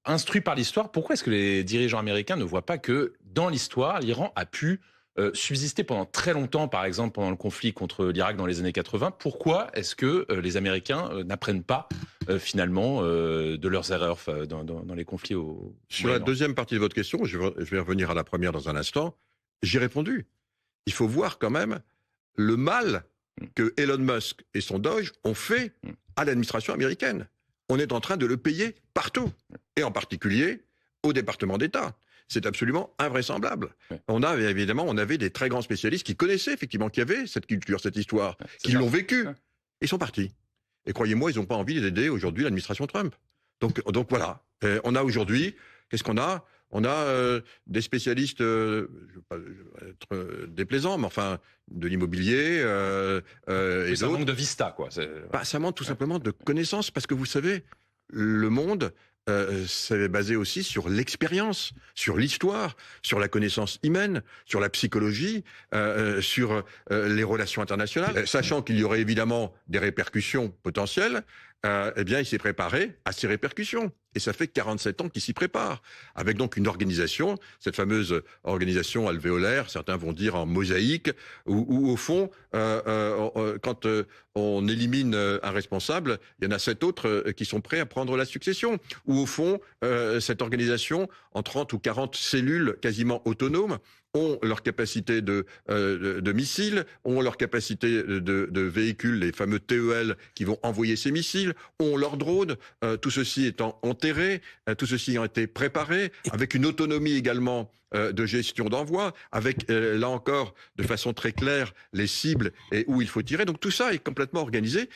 instruit par l'histoire, pourquoi est-ce que les dirigeants américains ne voient pas que dans l'histoire, l'Iran a pu subsister pendant très longtemps, par exemple pendant le conflit contre l'Irak dans les années 80. Pourquoi est-ce que les Américains n'apprennent pas finalement de leurs erreurs dans les conflits au Sur la deuxième partie de votre question, je vais revenir à la première dans un instant, j'ai répondu. Il faut voir quand même le mal que Elon Musk et son Doge ont fait à l'administration américaine. On est en train de le payer partout, et en particulier au département d'État. C'est absolument invraisemblable. On avait des très grands spécialistes qui connaissaient effectivement, qui avaient cette culture, cette histoire, qui l'ont vécu. Ils sont partis. Et croyez-moi, ils n'ont pas envie d'aider aujourd'hui l'administration Trump. Donc voilà. On a aujourd'hui, qu'est-ce qu'on a? On a des spécialistes, je ne veux pas être déplaisant, mais enfin, de l'immobilier et ça d'autres. manque de vista, quoi. Ça manque tout simplement de connaissances, parce que vous savez, le monde, c'est basé aussi sur l'expérience, sur l'histoire, sur la connaissance humaine, sur la psychologie, sur les relations internationales. Sachant qu'il y aurait évidemment des répercussions potentielles, eh bien, il s'est préparé à ces répercussions. Et ça fait 47 ans qu'il s'y prépare. Avec donc une organisation, cette fameuse organisation alvéolaire, certains vont dire en mosaïque, où au fond, quand on élimine un responsable, il y en a 7 autres qui sont prêts à prendre la succession. Où au fond, cette organisation, en 30 ou 40 cellules quasiment autonomes, ont leur capacité de missiles, ont leur capacité de véhicules, les fameux TEL qui vont envoyer ces missiles, ont leurs drones, tout ceci étant enterré, tout ceci ayant été préparé, avec une autonomie également de gestion d'envoi, avec, là encore, de façon très claire, les cibles et où il faut tirer. Donc tout ça est complètement organisé.